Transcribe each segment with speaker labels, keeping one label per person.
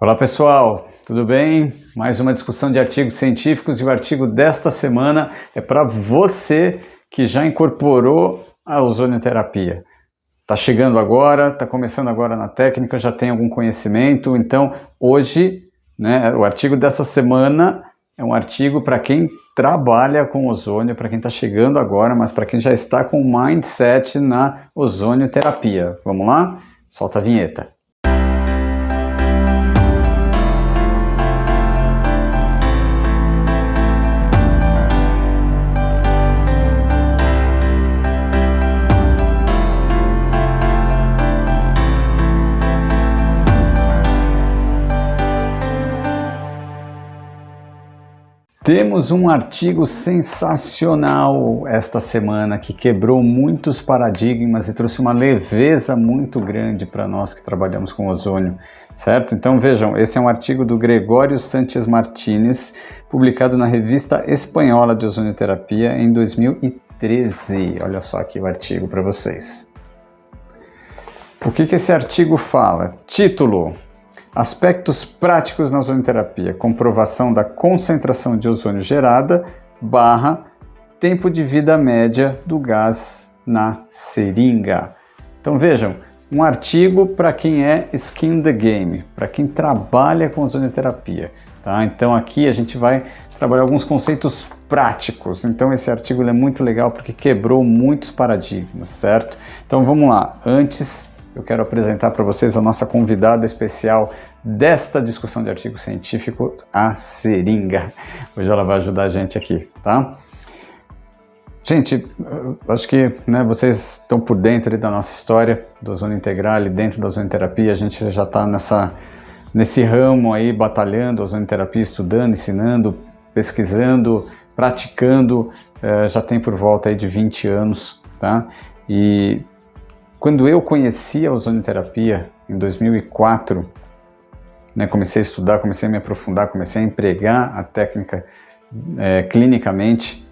Speaker 1: Olá pessoal, tudo bem? Mais uma discussão de artigos científicos e o artigo desta semana é para você que já incorporou a ozonioterapia. Está chegando agora, está começando agora na técnica, já tem algum conhecimento, então hoje, o artigo dessa semana é um artigo para quem trabalha com ozônio, para quem está chegando agora, mas para quem já está com mindset na ozonioterapia. Vamos lá? Solta a vinheta. Temos um artigo sensacional esta semana que quebrou muitos paradigmas e trouxe uma leveza muito grande para nós que trabalhamos com ozônio, certo? Então vejam, esse é um artigo do Gregório Sánchez Martínez, publicado na Revista Espanhola de Ozonioterapia em 2013. Olha só aqui o artigo para vocês. O que esse artigo fala? Título: Aspectos práticos na ozonioterapia, comprovação da concentração de ozônio gerada / tempo de vida média do gás na seringa. Então vejam, um artigo para quem é skin in the game, para quem trabalha com ozonioterapia. Tá? Então aqui a gente vai trabalhar alguns conceitos práticos. Então esse artigo é muito legal porque quebrou muitos paradigmas, certo? Então vamos lá, antes eu quero apresentar para vocês a nossa convidada especial desta discussão de artigo científico, a seringa. Hoje ela vai ajudar a gente aqui, tá? Gente, acho que vocês estão por dentro da nossa história do ozônio integral, dentro da ozonioterapia. A gente já está nesse ramo aí, batalhando ozonioterapia, estudando, ensinando, pesquisando, praticando, já tem por volta aí de 20 anos, tá? E quando eu conheci a ozonioterapia, em 2004, comecei a estudar, comecei a me aprofundar, comecei a empregar a técnica clinicamente,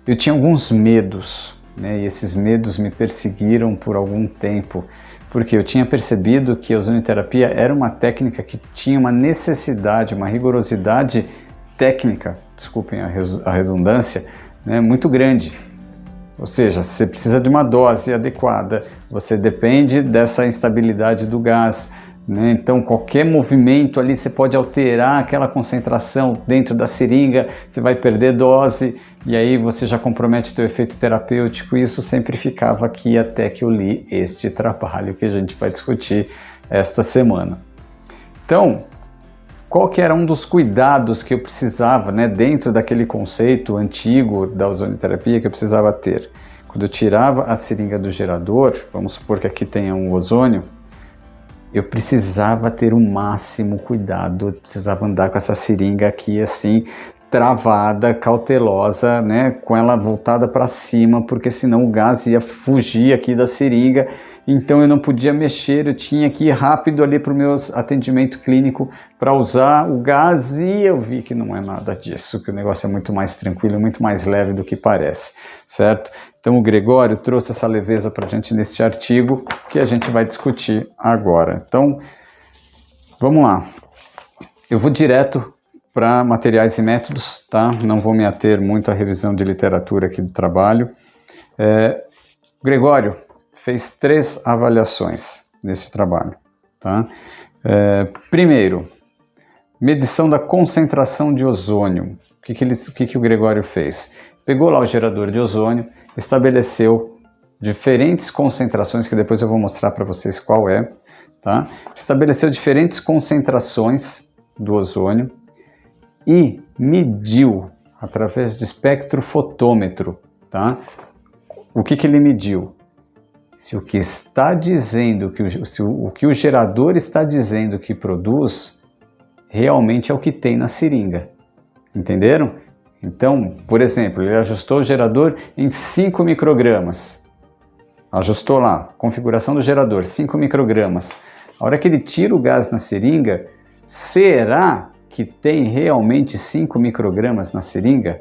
Speaker 1: eu tinha alguns medos, e esses medos me perseguiram por algum tempo, porque eu tinha percebido que a ozonioterapia era uma técnica que tinha uma necessidade, uma rigorosidade técnica, desculpem a redundância, muito grande. Ou seja, você precisa de uma dose adequada, você depende dessa instabilidade do gás, Então qualquer movimento ali você pode alterar aquela concentração dentro da seringa, você vai perder dose e aí você já compromete seu efeito terapêutico. Isso sempre ficava aqui até que eu li este trabalho que a gente vai discutir esta semana. Então, qual que era um dos cuidados que eu precisava, dentro daquele conceito antigo da ozonioterapia que eu precisava ter? Quando eu tirava a seringa do gerador, vamos supor que aqui tenha um ozônio, eu precisava ter o máximo cuidado, eu precisava andar com essa seringa aqui assim, travada, cautelosa, com ela voltada para cima, porque senão o gás ia fugir aqui da seringa. Então eu não podia mexer, eu tinha que ir rápido ali para o meu atendimento clínico para usar o gás e eu vi que não é nada disso, que o negócio é muito mais tranquilo, muito mais leve do que parece, certo? Então o Gregório trouxe essa leveza para a gente neste artigo que a gente vai discutir agora. Então, vamos lá. Eu vou direto para materiais e métodos, tá? Não vou me ater muito à revisão de literatura aqui do trabalho. Gregório fez 3 avaliações nesse trabalho, tá? Primeiro, medição da concentração de ozônio. O que o Gregório fez? Pegou lá o gerador de ozônio, estabeleceu diferentes concentrações, que depois eu vou mostrar para vocês qual é, tá? Estabeleceu diferentes concentrações do ozônio e mediu através de espectrofotômetro, tá? O que ele mediu? Se o que está dizendo, o que o gerador está dizendo que produz, realmente é o que tem na seringa. Entenderam? Então, por exemplo, ele ajustou o gerador em 5 microgramas. Ajustou lá, configuração do gerador, 5 microgramas. A hora que ele tira o gás na seringa, será que tem realmente 5 microgramas na seringa?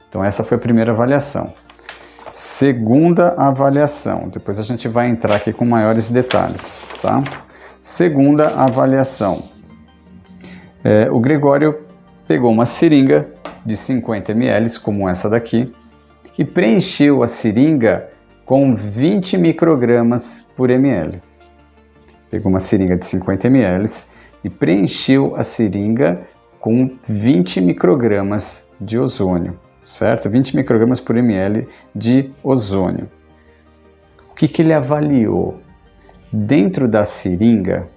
Speaker 1: Então essa foi a primeira avaliação. Segunda avaliação, depois a gente vai entrar aqui com maiores detalhes, tá? Segunda avaliação, O Gregório pegou uma seringa de 50 ml, como essa daqui, e preencheu a seringa com 20 microgramas por ml. Pegou uma seringa de 50 ml e preencheu a seringa com 20 microgramas de ozônio, certo? 20 microgramas por ml de ozônio. O que ele avaliou? Dentro da seringa,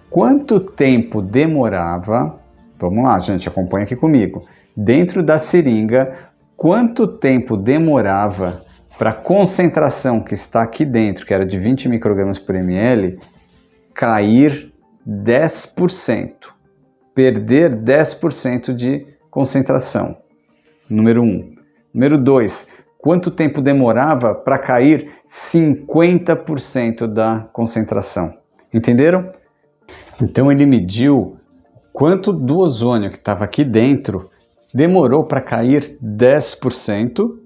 Speaker 1: quanto tempo demorava, vamos lá gente, acompanha aqui comigo, dentro da seringa, quanto tempo demorava para a concentração que está aqui dentro, que era de 20 microgramas por ml, cair 10%, perder 10% de concentração, número 1. Número 2, quanto tempo demorava para cair 50% da concentração, entenderam? Então ele mediu quanto do ozônio que estava aqui dentro demorou para cair 10%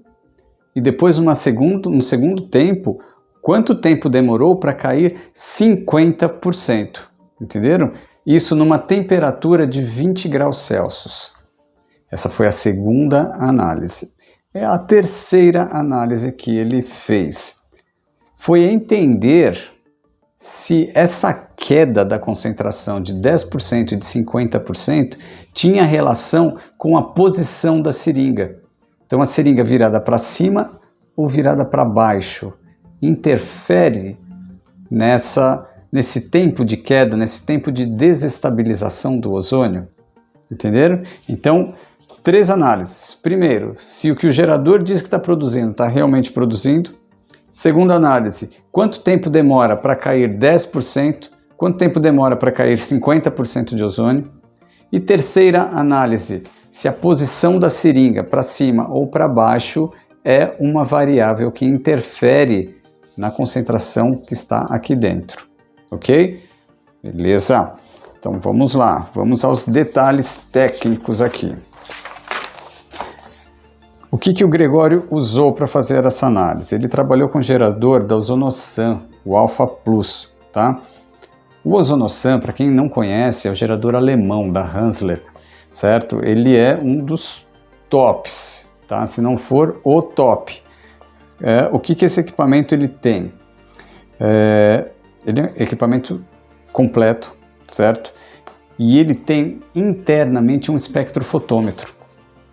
Speaker 1: e depois no segundo tempo, quanto tempo demorou para cair 50%, entenderam? Isso numa temperatura de 20 graus Celsius. Essa foi a segunda análise. A terceira análise que ele fez foi entender se essa queda da concentração de 10% e de 50% tinha relação com a posição da seringa. Então a seringa virada para cima ou virada para baixo interfere nesse tempo de queda, nesse tempo de desestabilização do ozônio. Entenderam? Então, 3 análises. Primeiro, se o que o gerador diz que está produzindo está realmente produzindo. Segunda análise, quanto tempo demora para cair 10%, quanto tempo demora para cair 50% de ozônio. E terceira análise, se a posição da seringa para cima ou para baixo é uma variável que interfere na concentração que está aqui dentro, ok? Beleza? Então vamos lá, vamos aos detalhes técnicos aqui. O que o Gregório usou para fazer essa análise? Ele trabalhou com o gerador da Ozonosan, o Alpha Plus, tá? O Ozonosan, para quem não conhece, é o gerador alemão da Hansler, certo? Ele é um dos tops, tá? Se não for o top. O que esse equipamento ele tem? Ele é um equipamento completo, certo? E ele tem internamente um espectrofotômetro.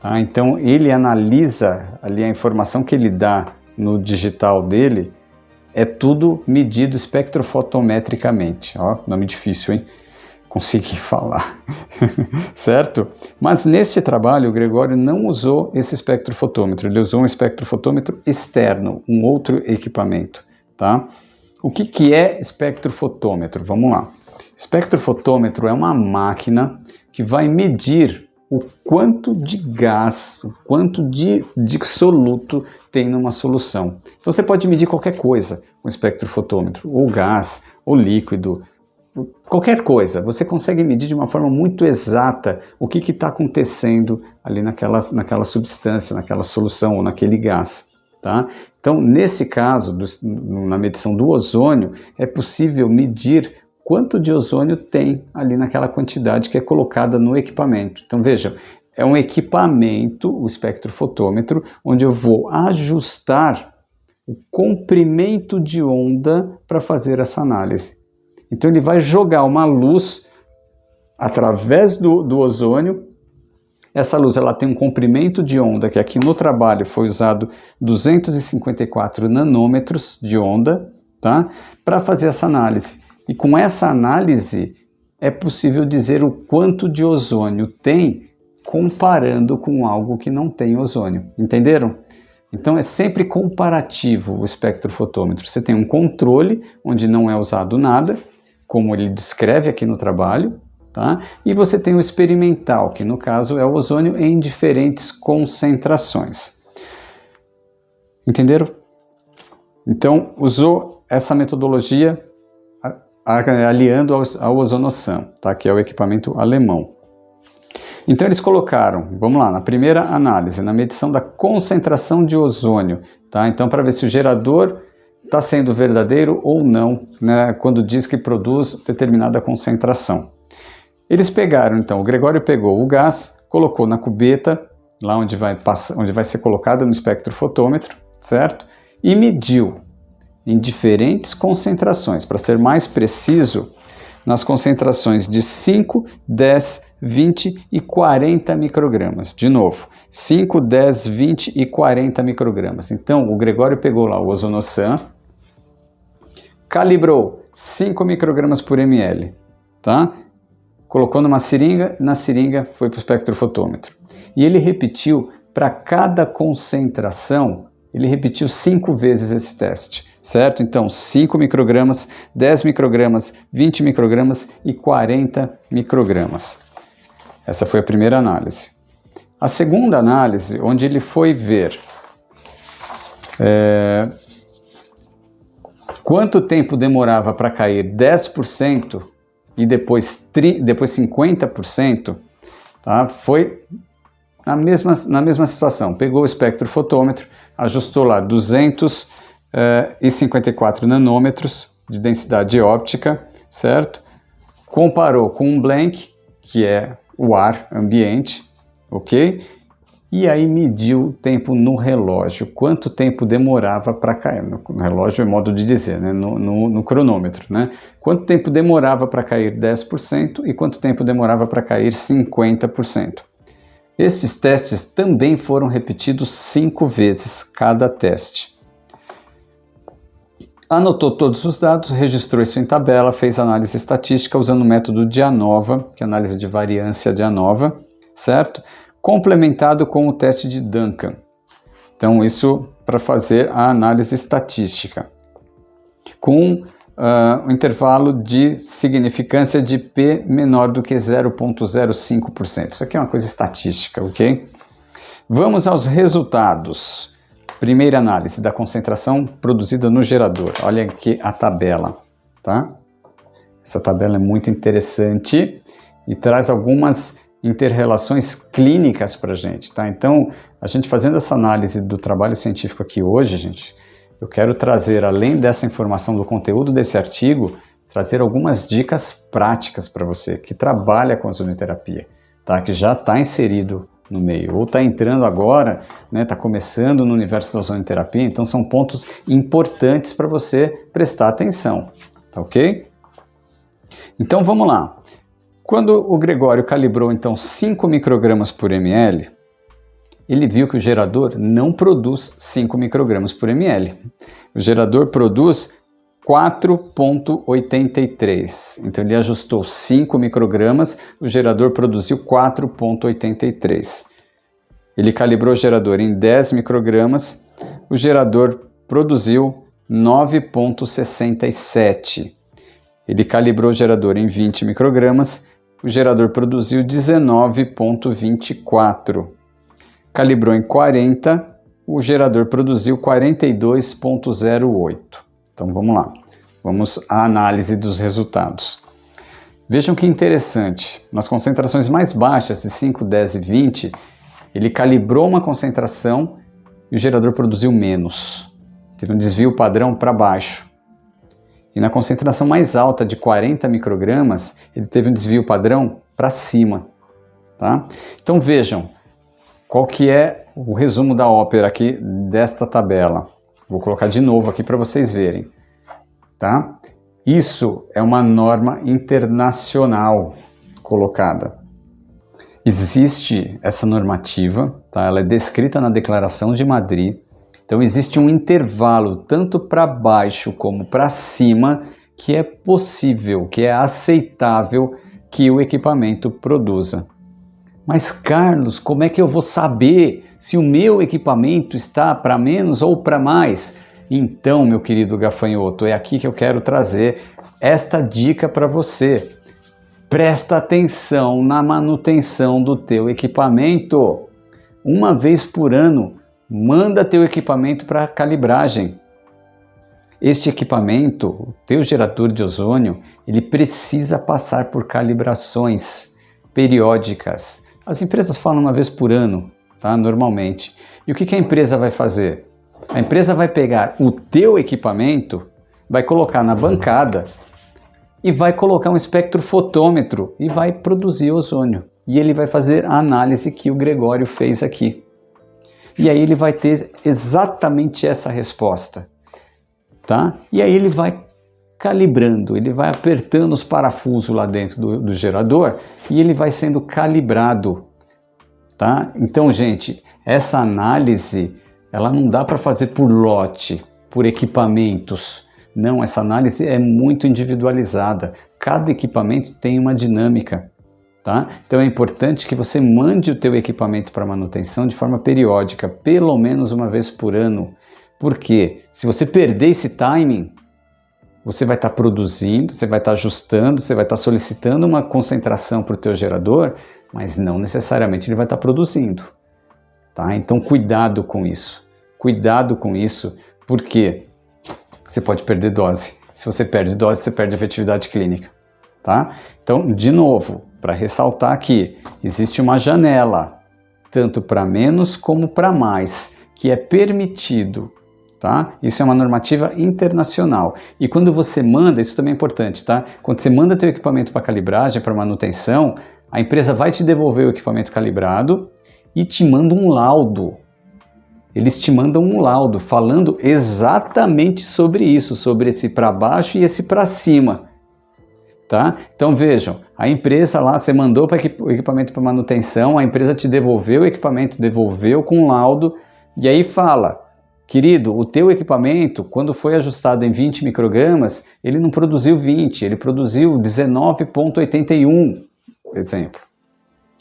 Speaker 1: Tá? Então ele analisa ali a informação que ele dá no digital dele, é tudo medido espectrofotometricamente. Ó, nome difícil, hein? Consegui falar, certo? Mas neste trabalho o Gregório não usou esse espectrofotômetro, ele usou um espectrofotômetro externo, um outro equipamento, tá? O que é espectrofotômetro? Vamos lá. Espectrofotômetro é uma máquina que vai medir o quanto de gás, o quanto de soluto tem numa solução. Então você pode medir qualquer coisa com espectrofotômetro, ou gás, ou líquido, qualquer coisa. Você consegue medir de uma forma muito exata o que está acontecendo ali naquela substância, naquela solução ou naquele gás. Tá? Então, nesse caso, na medição do ozônio, é possível medir quanto de ozônio tem ali naquela quantidade que é colocada no equipamento. Então vejam, é um equipamento, o espectrofotômetro, onde eu vou ajustar o comprimento de onda para fazer essa análise. Então ele vai jogar uma luz através do ozônio. Essa luz ela tem um comprimento de onda, que aqui no trabalho foi usado 254 nanômetros de onda, tá? Para fazer essa análise. E com essa análise é possível dizer o quanto de ozônio tem comparando com algo que não tem ozônio. Entenderam? Então é sempre comparativo o espectrofotômetro. Você tem um controle onde não é usado nada, como ele descreve aqui no trabalho, tá? E você tem o experimental, que no caso é o ozônio em diferentes concentrações. Entenderam? Então usou essa metodologia aliando ao Ozonosan, tá? Que é o equipamento alemão. Então eles colocaram, vamos lá, na primeira análise, na medição da concentração de ozônio, tá? Então para ver se o gerador está sendo verdadeiro ou não, né, quando diz que produz determinada concentração. Eles pegaram, então, o Gregório pegou o gás, colocou na cubeta, lá onde vai ser colocada no espectrofotômetro, certo? E mediu em diferentes concentrações. Para ser mais preciso, nas concentrações de 5, 10, 20 e 40 microgramas. De novo, 5, 10, 20 e 40 microgramas. Então, o Gregório pegou lá o Ozonosan, calibrou 5 microgramas por ml, tá? Colocou numa seringa, na seringa foi para o espectrofotômetro. E ele repetiu para cada concentração, ele repetiu 5 vezes esse teste, certo? Então, 5 microgramas, 10 microgramas, 20 microgramas e 40 microgramas. Essa foi a primeira análise. A segunda análise, onde ele foi ver quanto tempo demorava para cair 10% e depois 50%, tá? Foi na mesma situação. Pegou o espectrofotômetro, ajustou lá 254 nanômetros de densidade óptica, certo? Comparou com um blank, que é o ar ambiente, ok? E aí mediu o tempo no relógio, quanto tempo demorava para cair, no relógio é modo de dizer, né? no cronômetro, né? Quanto tempo demorava para cair 10% e quanto tempo demorava para cair 50%. Esses testes também foram repetidos 5 vezes cada teste. Anotou todos os dados, registrou isso em tabela, fez análise estatística usando o método de ANOVA, que é a análise de variância de ANOVA, certo? Complementado com o teste de Duncan. Então, isso para fazer a análise estatística. Com um intervalo de significância de P menor do que 0,05%. Isso aqui é uma coisa estatística, ok? Vamos aos resultados. Primeira análise da concentração produzida no gerador. Olha aqui a tabela, tá? Essa tabela é muito interessante e traz algumas interrelações clínicas para a gente, tá? Então, a gente fazendo essa análise do trabalho científico aqui hoje, gente, eu quero trazer, além dessa informação do conteúdo desse artigo, trazer algumas dicas práticas para você que trabalha com ozonioterapia, tá? Que já está inserido no meio, ou está entrando agora, né? Está começando no universo da ozonioterapia, então são pontos importantes para você prestar atenção, tá ok? Então vamos lá. Quando o Gregório calibrou então 5 microgramas por ml, ele viu que o gerador não produz 5 microgramas por ml. O gerador produz 4,83. Então ele ajustou 5 microgramas, o gerador produziu 4,83. Ele calibrou o gerador em 10 microgramas, o gerador produziu 9,67. Ele calibrou o gerador em 20 microgramas, o gerador produziu 19,24. Calibrou em 40, o gerador produziu 42,08. Então vamos lá, vamos à análise dos resultados. Vejam que interessante, nas concentrações mais baixas de 5, 10 e 20, ele calibrou uma concentração e o gerador produziu menos. Teve um desvio padrão para baixo. E na concentração mais alta de 40 microgramas, ele teve um desvio padrão para cima. Tá? Então vejam, qual que é o resumo da ópera aqui desta tabela. Vou colocar de novo aqui para vocês verem. Tá? Isso é uma norma internacional colocada. Existe essa normativa, tá? Ela é descrita na Declaração de Madrid. Então existe um intervalo tanto para baixo como para cima que é possível, que é aceitável que o equipamento produza. Mas Carlos, como é que eu vou saber se o meu equipamento está para menos ou para mais? Então, meu querido gafanhoto, é aqui que eu quero trazer esta dica para você. Presta atenção na manutenção do teu equipamento. Uma vez por ano, manda teu equipamento para calibragem. Este equipamento, o teu gerador de ozônio, ele precisa passar por calibrações periódicas. As empresas falam uma vez por ano, tá? Normalmente. E o que a empresa vai fazer? A empresa vai pegar o teu equipamento, vai colocar na bancada e vai colocar um espectrofotômetro e vai produzir ozônio. E ele vai fazer a análise que o Gregório fez aqui. E aí ele vai ter exatamente essa resposta, tá? E aí ele vai calibrando, ele vai apertando os parafusos lá dentro do gerador e ele vai sendo calibrado, tá? Então, gente, essa análise, ela não dá para fazer por lote, por equipamentos. Não, essa análise é muito individualizada. Cada equipamento tem uma dinâmica. Tá? Então é importante que você mande o teu equipamento para manutenção de forma periódica, pelo menos uma vez por ano. Porque se você perder esse timing, você vai estar produzindo, você vai estar ajustando, você vai estar solicitando uma concentração para o teu gerador, mas não necessariamente ele vai estar produzindo. Tá? Então cuidado com isso. Cuidado com isso, porque você pode perder dose. Se você perde dose, você perde efetividade clínica. Tá? Então, de novo, para ressaltar aqui, existe uma janela, tanto para menos como para mais, que é permitido, tá? Isso é uma normativa internacional. E quando você manda, isso também é importante, tá? Quando você manda teu equipamento para calibragem, para manutenção, a empresa vai te devolver o equipamento calibrado e te manda um laudo. Eles te mandam um laudo falando exatamente sobre isso, sobre esse para baixo e esse para cima. Tá? Então vejam, a empresa lá, você mandou o equipamento para manutenção, a empresa te devolveu o equipamento, devolveu com laudo, e aí fala, querido, o teu equipamento, quando foi ajustado em 20 microgramas, ele não produziu 20, ele produziu 19,81, exemplo.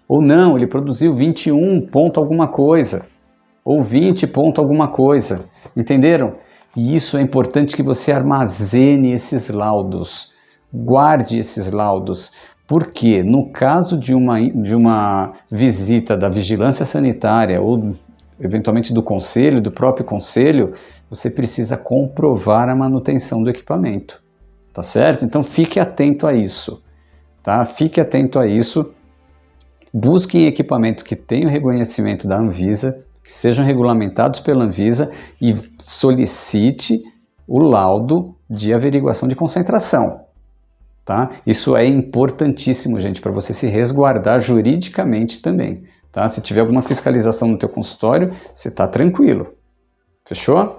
Speaker 1: Ou não, ele produziu 21 ponto alguma coisa, ou 20 ponto alguma coisa, entenderam? E isso é importante que você armazene esses laudos. Guarde esses laudos, porque no caso de uma visita da vigilância sanitária ou eventualmente do conselho, do próprio conselho, você precisa comprovar a manutenção do equipamento, tá certo? Então fique atento a isso, tá? Fique atento a isso, busquem equipamentos que tenham reconhecimento da Anvisa, que sejam regulamentados pela Anvisa e solicite o laudo de averiguação de concentração. Tá? Isso é importantíssimo, gente, para você se resguardar juridicamente também. Tá? Se tiver alguma fiscalização no teu consultório, você está tranquilo. Fechou?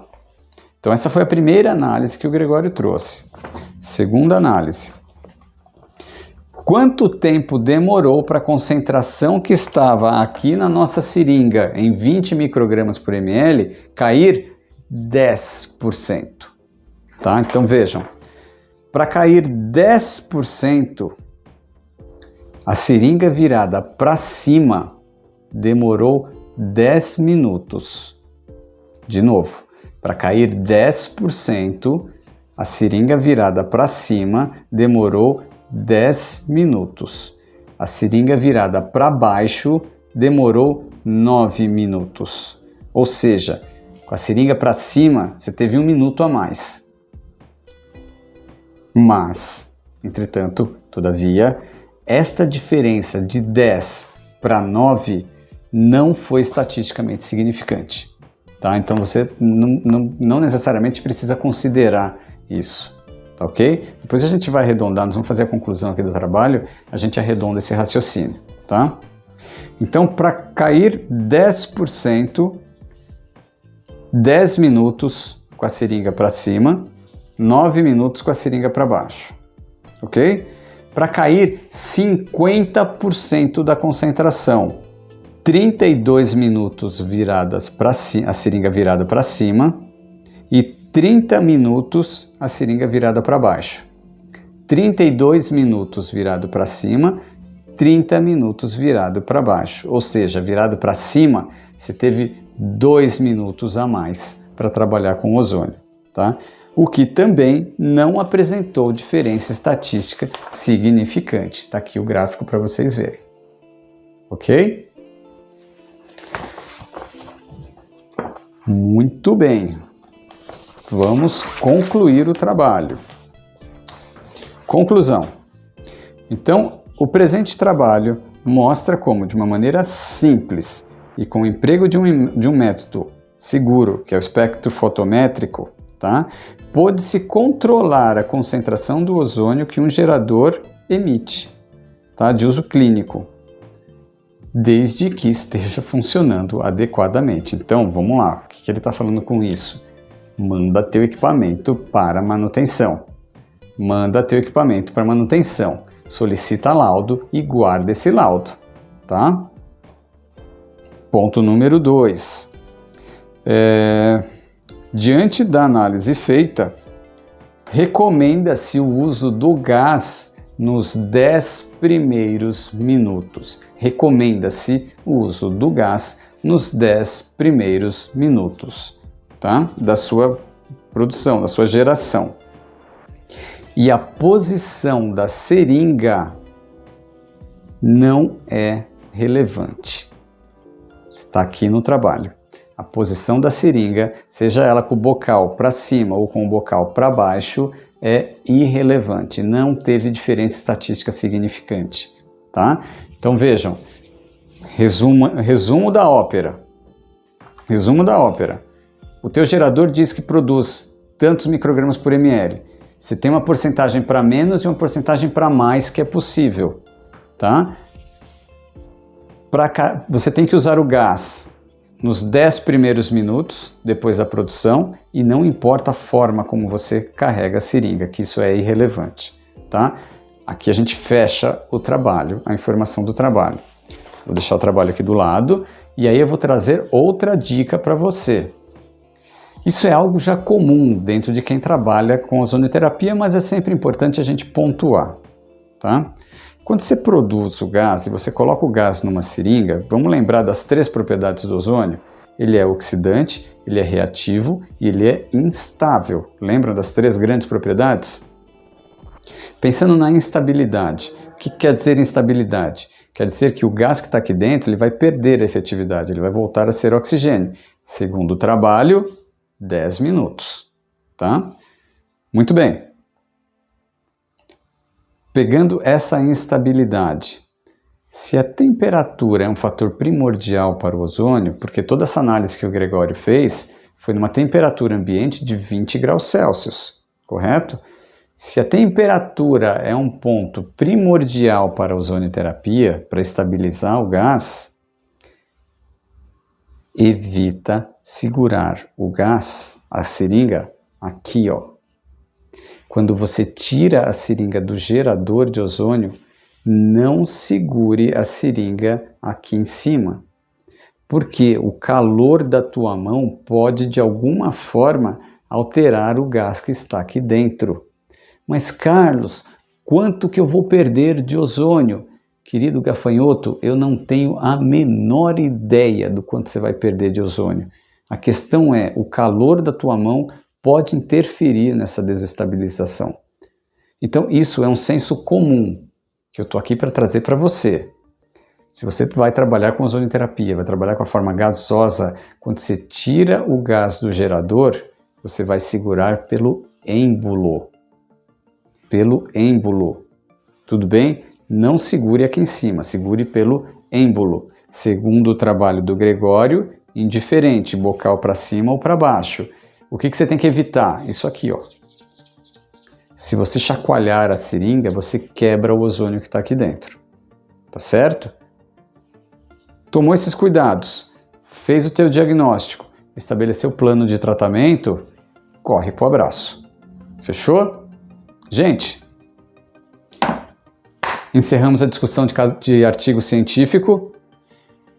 Speaker 1: Então essa foi a primeira análise que o Gregório trouxe. Segunda análise. Quanto tempo demorou para a concentração que estava aqui na nossa seringa, em 20 microgramas por ml, cair 10%? Tá? Então vejam. Para cair 10%, a seringa virada para cima demorou 10 minutos. De novo, para cair 10%, a seringa virada para cima demorou 10 minutos. A seringa virada para baixo demorou 9 minutos. Ou seja, com a seringa para cima, você teve 1 minuto a mais. Mas, entretanto, todavia, esta diferença de 10 para 9 não foi estatisticamente significante. Tá? Então você não necessariamente precisa considerar isso. Tá, ok? Depois a gente vai arredondar, nós vamos fazer a conclusão aqui do trabalho, a gente arredonda esse raciocínio. Tá? Então, para cair 10%, 10 minutos com a seringa para cima, 9 minutos com a seringa para baixo, ok? Para cair 50% da concentração, 32 minutos viradas para a seringa virada para cima e 30 minutos a seringa virada para baixo. 32 minutos virado para cima, 30 minutos virado para baixo. Ou seja, virado para cima, você teve 2 minutos a mais para trabalhar com ozônio, tá? O que também não apresentou diferença estatística significante. Está aqui o gráfico para vocês verem. Ok? Muito bem. Vamos concluir o trabalho. Conclusão. Então, o presente trabalho mostra como, de uma maneira simples e com o emprego de um método seguro, que é o espectro fotométrico, tá? Pode-se controlar a concentração do ozônio que um gerador emite, tá? De uso clínico, desde que esteja funcionando adequadamente. Então, vamos lá, o que ele está falando com isso? Manda teu equipamento para manutenção. Manda teu equipamento para manutenção. Solicita laudo e guarda esse laudo, tá? Ponto número 2. Diante da análise feita, recomenda-se o uso do gás nos 10 primeiros minutos. Recomenda-se o uso do gás nos 10 primeiros minutos, tá? Da sua produção, da sua geração. E a posição da seringa não é relevante. Está aqui no trabalho. A posição da seringa, seja ela com o bocal para cima ou com o bocal para baixo, é irrelevante. Não teve diferença estatística significante, tá? Então vejam, resumo da ópera. Resumo da ópera. O teu gerador diz que produz tantos microgramas por ml. Você tem uma porcentagem para menos e uma porcentagem para mais que é possível, tá? Você tem que usar o gás nos 10 primeiros minutos depois da produção e não importa a forma como você carrega a seringa, que isso é irrelevante, tá? Aqui a gente fecha o trabalho, a informação do trabalho. Vou deixar o trabalho aqui do lado e aí eu vou trazer outra dica para você. Isso é algo já comum dentro de quem trabalha com ozonioterapia, mas é sempre importante a gente pontuar, tá? Quando você produz o gás e você coloca o gás numa seringa, vamos lembrar das 3 propriedades do ozônio? Ele é oxidante, ele é reativo e ele é instável. Lembram das 3 grandes propriedades? Pensando na instabilidade, o que quer dizer instabilidade? Quer dizer que o gás que está aqui dentro ele vai perder a efetividade, ele vai voltar a ser oxigênio. Segundo o trabalho, 10 minutos, tá? Muito bem. Pegando essa instabilidade, se a temperatura é um fator primordial para o ozônio, porque toda essa análise que o Gregório fez foi numa temperatura ambiente de 20 graus Celsius, correto? Se a temperatura é um ponto primordial para a ozonioterapia, para estabilizar o gás, evita segurar o gás, a seringa, aqui, ó. Quando você tira a seringa do gerador de ozônio, não segure a seringa aqui em cima, porque o calor da tua mão pode, de alguma forma, alterar o gás que está aqui dentro. Mas, Carlos, quanto que eu vou perder de ozônio? Querido gafanhoto, eu não tenho a menor ideia do quanto você vai perder de ozônio. A questão é, o calor da tua mão pode interferir nessa desestabilização. Então, isso é um senso comum que eu estou aqui para trazer para você. Se você vai trabalhar com ozonioterapia, vai trabalhar com a forma gasosa, quando você tira o gás do gerador, você vai segurar pelo êmbolo. Pelo êmbolo. Tudo bem? Não segure aqui em cima, segure pelo êmbolo. Segundo o trabalho do Gregório, indiferente, bocal para cima ou para baixo. O que você tem que evitar? Isso aqui, ó. Se você chacoalhar a seringa, você quebra o ozônio que está aqui dentro. Tá certo? Tomou esses cuidados, fez o teu diagnóstico, estabeleceu o plano de tratamento, corre pro abraço. Fechou? Gente, encerramos a discussão de artigo científico.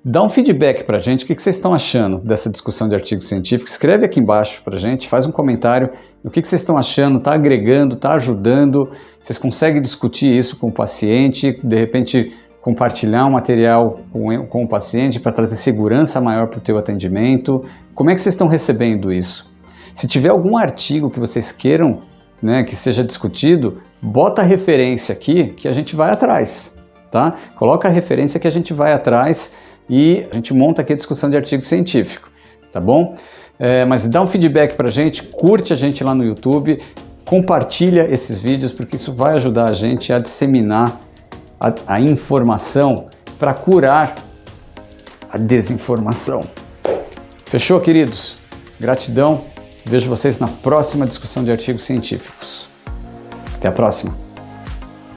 Speaker 1: Dá um feedback pra gente, o que vocês estão achando dessa discussão de artigo científico? Escreve aqui embaixo pra gente, faz um comentário, o que vocês estão achando, tá agregando, tá ajudando, vocês conseguem discutir isso com o paciente, de repente compartilhar um material com o paciente para trazer segurança maior para o teu atendimento. Como é que vocês estão recebendo isso? Se tiver algum artigo que vocês queiram, né, que seja discutido, bota a referência aqui que a gente vai atrás, tá? Coloca a referência que a gente vai atrás e a gente monta aqui a discussão de artigo científico, tá bom? Mas dá um feedback pra gente, curte a gente lá no YouTube, compartilha esses vídeos, porque isso vai ajudar a gente a disseminar a informação para curar a desinformação. Fechou, queridos? Gratidão, Vejo vocês na próxima discussão de artigos científicos. Até a próxima!